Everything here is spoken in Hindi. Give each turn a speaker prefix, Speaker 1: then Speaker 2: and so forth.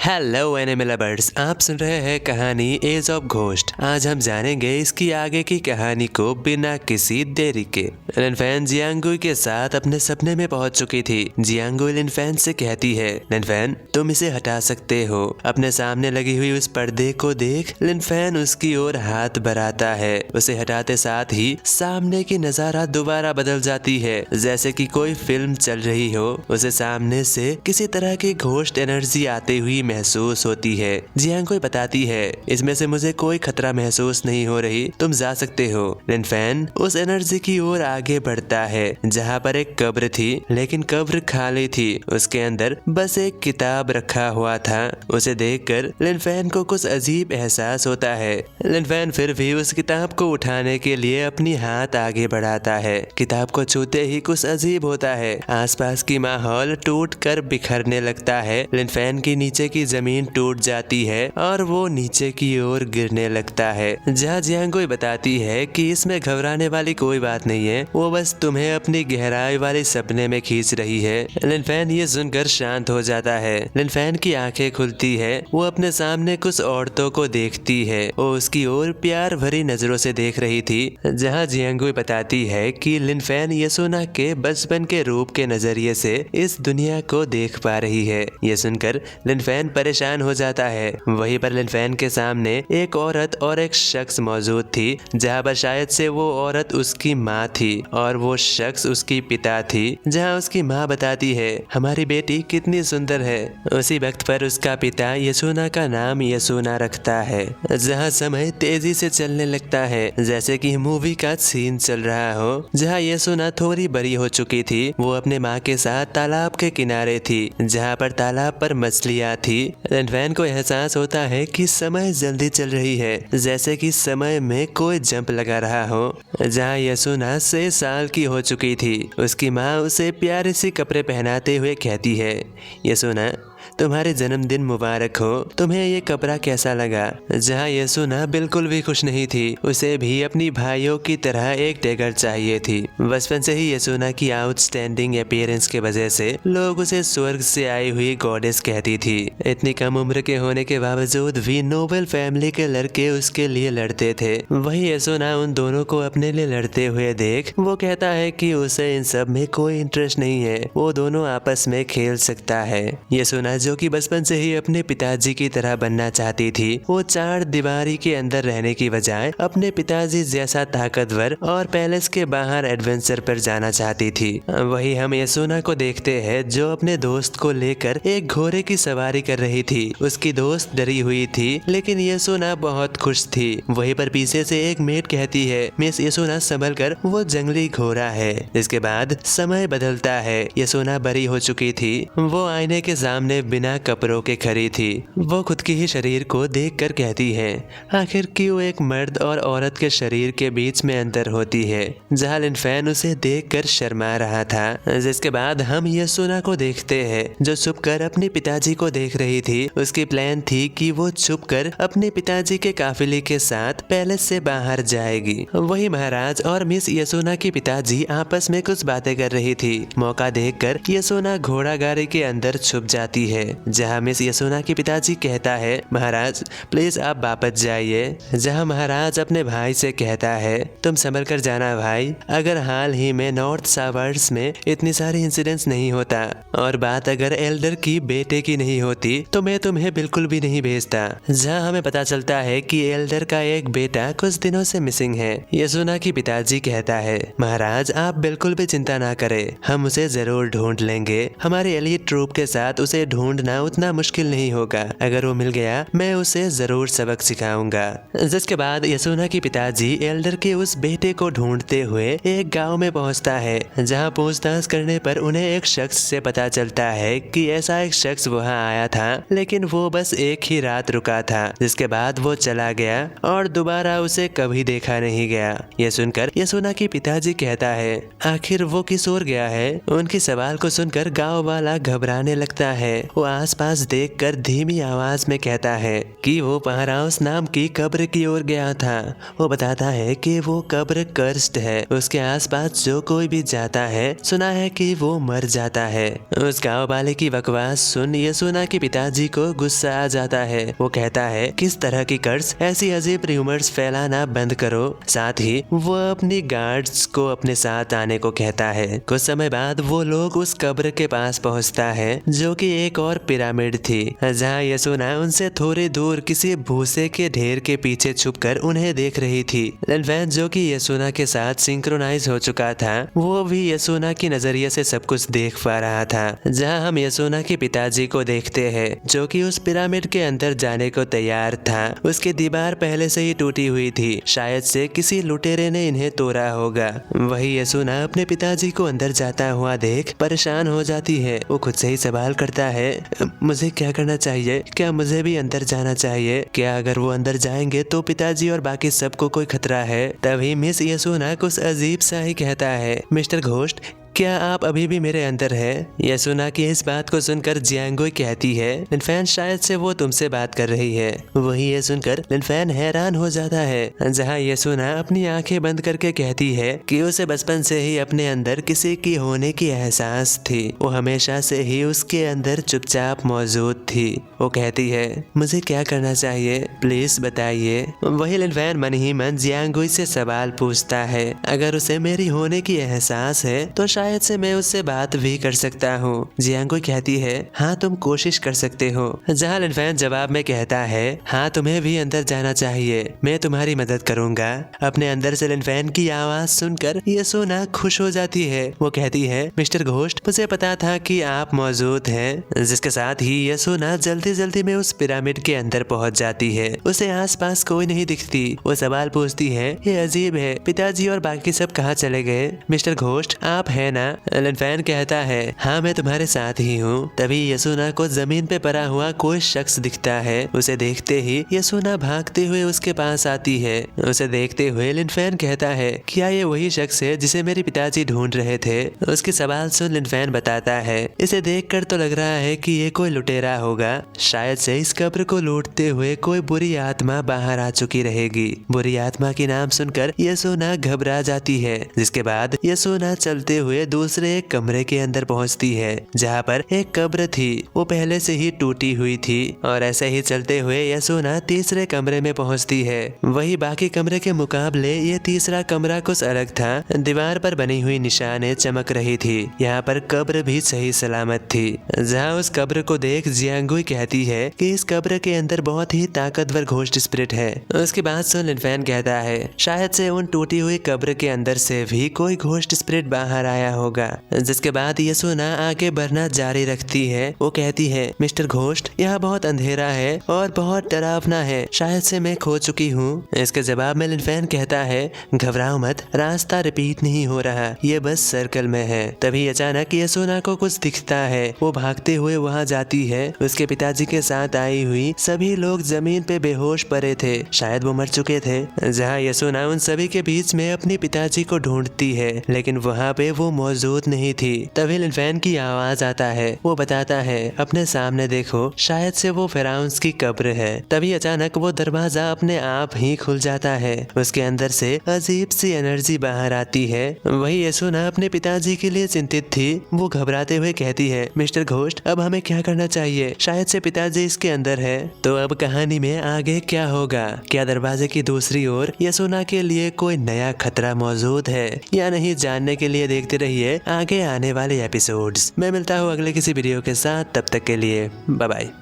Speaker 1: हेलो एनिमल लवर्स, आप सुन रहे हैं कहानी एज ऑफ घोस्ट। आज हम जानेंगे इसकी आगे की कहानी को बिना किसी देरी के। लिनफेन जियांगुई के साथ अपने सपने में पहुंच चुकी थी। जियांगुई लिनफेन से कहती है, लिनफेन तुम इसे हटा सकते हो। अपने सामने लगी हुई उस पर्दे को देख लिनफेन उसकी ओर हाथ बढ़ाता है। उसे हटाते साथ ही सामने की नजारा दोबारा बदल जाती है, जैसे कि कोई फिल्म चल रही हो। उसे सामने से किसी तरह की घोस्ट एनर्जी आते हुई महसूस होती है। जियांगुई बताती है, इसमें से मुझे कोई खतरा महसूस नहीं हो रही, तुम जा सकते हो। लिनफेन उस एनर्जी की ओर आगे बढ़ता है जहाँ पर एक कब्र थी, लेकिन कब्र खाली थी। उसके अंदर बस एक किताब रखा हुआ था। उसे देखकर लिनफेन को कुछ अजीब एहसास होता है। लिनफेन फिर भी उस किताब को उठाने के लिए अपनी हाथ आगे बढ़ाता है। किताब को छूते ही कुछ अजीब होता है। आसपास की माहौल टूट कर बिखरने लगता है। लिनफेन की नीचे की जमीन टूट जाती है और वो नीचे की ओर गिरने लगता है। जहाँ जियांगुई बताती है कि इसमें घबराने वाली कोई बात नहीं है, वो बस तुम्हें अपनी गहराई वाले सपने में खींच रही है। लिनफेन ये सुनकर शांत हो जाता है। लिनफेन की आंखें खुलती है। वो अपने सामने कुछ औरतों को देखती है। वो उसकी ओर प्यार भरी नजरों से देख रही थी। जहाँ जियांगुई बताती है कि लिनफेन येसुना के बचपन के रूप के नजरिए से इस दुनिया को देख पा रही है। ये सुनकर लिनफेन परेशान हो जाता है। वहीं पर लिनफेन के सामने एक औरत और एक शख्स मौजूद थी, जहाँ पर शायद से वो औरत उसकी माँ थी और वो शख्स उसकी पिता थी। जहाँ उसकी माँ बताती है, हमारी बेटी कितनी सुंदर है। उसी वक्त पर उसका पिता येसुना का नाम येसुना रखता है। जहाँ समय तेजी से चलने लगता है, जैसे कि मूवी का सीन चल रहा हो। जहाँ येसुना थोड़ी बड़ी हो चुकी थी, वो अपने माँ के साथ तालाब के किनारे थी, जहाँ पर तालाब पर मछलियाँ थी। लिनफेन को एहसास होता है कि समय जल्दी चल रही है, जैसे कि समय में कोई जंप लगा रहा हो। जहाँ येसुना 6 साल की हो चुकी थी, उसकी माँ उसे प्यारे से कपड़े पहनाते हुए कहती है, येसुना तुम्हारे जन्मदिन मुबारक हो, तुम्हें ये कपड़ा कैसा लगा। जहाँ येसुना बिल्कुल भी खुश नहीं थी। उसे भी अपनी भाइयों की तरह एक टैगर चाहिए थी। बचपन से ही येसुना की आउटस्टैंडिंग अपीयरेंस के वजह से लोग उसे स्वर्ग से आई हुई गॉडेस कहती थी। इतनी कम उम्र के होने के बावजूद भी नोबल फैमिली के लड़के उसके लिए लड़ते थे। वही येसुना उन दोनों को अपने लिए लड़ते हुए देख वो कहता है कि उसे इन सब में कोई इंटरेस्ट नहीं है, वो दोनों आपस में खेल सकता है। येसुना जो कि बचपन से ही अपने पिताजी की तरह बनना चाहती थी, वो 4 दीवारी के अंदर रहने की बजाय अपने पिताजी जैसा ताकतवर और पैलेस के बाहर एडवेंचर पर जाना चाहती थी। वही हम येसुना को देखते हैं, जो अपने दोस्त को लेकर एक घोड़े की सवारी कर रही थी। उसकी दोस्त डरी हुई थी, लेकिन येसुना बहुत खुश थी। वहीं पर पीछे से एक मेड कहती है, मिस येसुना संभल कर, वो जंगली घोड़ा है। इसके बाद समय बदलता है। येसुना बड़ी हो चुकी थी। वो आईने के सामने बिना कपड़ों के खड़ी थी। वो खुद की ही शरीर को देखकर कहती है, आखिर क्यों एक मर्द और औरत के शरीर के बीच में अंतर होती है। जहाँ लिनफेन उसे देखकर शर्मा रहा था। जिसके बाद हम येसुना को देखते हैं, जो छुपकर अपने पिताजी को देख रही थी। उसकी प्लान थी कि वो छुपकर अपने पिताजी के काफिले के साथ पैलेस से बाहर जाएगी। वही महाराज और मिस येसुना के पिताजी आपस में कुछ बातें कर रही थी। मौका देखकर येसुना घोड़ा गाड़ी के अंदर छुप जाती है। जहाँ मिस येसुना के पिताजी कहता है, महाराज प्लीज आप वापस जाइए। जहाँ महाराज अपने भाई से कहता है, तुम संभल कर जाना भाई, अगर हाल ही में नॉर्थ सावर्स में इतनी सारी इंसिडेंट्स नहीं होता और बात अगर एल्डर की बेटे की नहीं होती तो मैं तुम्हें बिल्कुल भी नहीं भेजता। जहाँ हमें पता चलता है कि एल्डर का एक बेटा कुछ दिनों से मिसिंग है। येसुना की पिताजी कहता है, महाराज आप बिल्कुल भी चिंता ना करें, हम उसे जरूर ढूंढ लेंगे। हमारे एलिट ट्रूप के साथ उसे ढूंढना उतना मुश्किल नहीं होगा। अगर वो मिल गया मैं उसे जरूर सबक सिखाऊंगा। जिसके बाद येसुना के पिताजी एल्डर के उस बेटे को ढूंढते हुए एक गांव में पहुंचता है। जहां पूछताछ करने पर उन्हें एक शख्स से पता चलता है कि ऐसा एक शख्स वहां आया था, लेकिन वो बस एक ही रात रुका था। जिसके बाद वो चला गया और दोबारा उसे कभी देखा नहीं गया। ये सुनकर येसुना के पिताजी कहता है, आखिर वो किस ओर गया है। उनके सवाल को सुनकर गाँव वाला घबराने लगता है। वो आसपास देखकर धीमी आवाज में कहता है कि वो पहराउस नाम की कब्र की ओर गया था। वो बताता है कि वो कब्र कर्स्ड है, उसके आसपास जो कोई भी जाता है सुना है कि वो मर जाता है। उस गाँव वाले की बकवास सुन यसुना के पिताजी को गुस्सा आ जाता है। वो कहता है किस तरह की कर्स, ऐसी अजीब र्यूमर्स फैलाना बंद करो। साथ ही वो अपनी गार्ड्स को अपने साथ आने को कहता है। कुछ समय बाद वो लोग उस कब्र के पास पहुंचता है जो कि एक और पिरामिड थी, जहां यसुना उनसे थोड़ी दूर किसी भूसे के ढेर के पीछे छुपकर उन्हें देख रही थी। लिनफेन जो कि यसुना के साथ सिंक्रोनाइज हो चुका था, वो भी यसुना की नजरिए से सब कुछ देख पा रहा था। जहां हम यसुना के पिताजी को देखते हैं जो कि उस पिरामिड के अंदर जाने को तैयार था। उसकी दीवार पहले से ही टूटी हुई थी, शायद से किसी लुटेरे ने इन्हें तोड़ा होगा। वही यसुना अपने पिताजी को अंदर जाता हुआ देख परेशान हो जाती है। वो खुद से ही सवाल करता है मुझे क्या करना चाहिए, क्या मुझे भी अंदर जाना चाहिए, क्या अगर वो अंदर जाएंगे तो पिताजी और बाकी सबको कोई खतरा है। तभी मिस यसुना कुछ अजीब सा ही कहता है, मिस्टर घोस्ट क्या आप अभी भी मेरे अंदर है? यसुना की इस बात को सुनकर जियांगुई कहती है लिनफेन शायद से वो तुमसे बात कर रही है। वही ये सुनकर लिनफेन हैरान हो जाता है। जहाँ यसुना अपनी आंखें बंद करके कहती है कि उसे बचपन से ही अपने अंदर किसी की होने की एहसास थी, वो हमेशा से ही उसके अंदर चुपचाप मौजूद थी। वो कहती है मुझे क्या करना चाहिए, प्लीज बताइए। वही लिनफेन मन ही मन जियांगुई से सवाल पूछता है, अगर उसे मेरी होने की एहसास है तो शायद से मैं उससे बात भी कर सकता हूँ। जियांगुई कहती है हाँ तुम कोशिश कर सकते हो। जहाँ लिनफेन जवाब में कहता है हाँ तुम्हें भी अंदर जाना चाहिए, मैं तुम्हारी मदद करूंगा। अपने अंदर से लिनफेन की आवाज सुनकर यसुना खुश हो जाती है। वो कहती है मिस्टर घोस्ट मुझे पता था कि आप मौजूद हैं। जिसके साथ ही यसुना जल्दी जल्दी में उस पिरामिड के अंदर पहुंच जाती है। उसे आसपास कोई नहीं दिखती। वो सवाल पूछती है ये अजीब है, पिताजी और बाकी सब कहाँ चले गए? मिस्टर घोस्ट आप है ना? लिनफेन कहता है हाँ मैं तुम्हारे साथ ही हूँ। तभी यसुना को जमीन पे पड़ा हुआ कोई शख्स दिखता है। उसे देखते ही यसुना भागते हुए उसके पास आती है। उसे देखते हुए लिनफेन कहता है क्या ये वही शख्स है जिसे मेरे पिताजी ढूंढ रहे थे? उसके सवाल सुन लिनफेन बताता है इसे देखकर तो लग रहा है कि ये कोई लुटेरा होगा, शायद से इस कब्र को लूटते हुए कोई बुरी आत्मा बाहर आ चुकी रहेगी। बुरी आत्मा की नाम सुनकर यसुना घबरा जाती है। जिसके बाद यसुना चलते हुए दूसरे एक कमरे के अंदर पहुंचती है जहां पर एक कब्र थी, वो पहले से ही टूटी हुई थी। और ऐसे ही चलते हुए यसुना तीसरे कमरे में पहुंचती है। वही बाकी कमरे के मुकाबले ये तीसरा कमरा कुछ अलग था। दीवार पर बनी हुई निशानें चमक रही थी। यहाँ पर कब्र भी सही सलामत थी। जहाँ उस कब्र को देख जियांगुई कहती है कि इस कब्र के अंदर बहुत ही ताकतवर घोस्ट स्पिरिट है। उसकी बात सुन लिनफेन कहता है शायद से उन टूटी हुई कब्र के अंदर से भी कोई घोस्ट स्पिरिट बाहर आया होगा। जिसके बाद यसुना आगे बढ़ना जारी रखती है। वो कहती है मिस्टर घोस्ट यहाँ बहुत अंधेरा है और बहुत डरावना है, शायद से मैं खो चुकी हूँ। इसके जवाब में लिनफेन कहता है घबराओ मत, रास्ता रिपीट नहीं हो रहा, ये बस सर्कल में है। तभी अचानक यसुना को कुछ दिखता है। वो भागते हुए वहाँ जाती है। उसके पिताजी के साथ आई हुई सभी लोग जमीन पे बेहोश पड़े थे, शायद वो मर चुके थे। जहाँ यसुना उन सभी के बीच में अपने पिताजी को ढूंढती है लेकिन वहाँ पे वो मौजूद नहीं थी। तभी लिनफेन की आवाज आता है। वो बताता है अपने सामने देखो, शायद से वो फिराउन्स की कब्र है। तभी अचानक वो दरवाजा अपने आप ही खुल जाता है। उसके अंदर से अजीब सी एनर्जी बाहर आती है। वही यसुना अपने पिताजी के लिए चिंतित थी। वो घबराते हुए कहती है मिस्टर घोस्ट अब हमें क्या करना चाहिए? शायद से पिताजी इसके अंदर है। तो अब कहानी में आगे क्या होगा? क्या दरवाजे की दूसरी ओर यसुना के लिए कोई नया खतरा मौजूद है या नहीं, जानने के लिए देखते रहिए आगे आने वाले एपिसोड्स। मैं मिलता हूँ अगले किसी वीडियो के साथ, तब तक के लिए बाय बाय।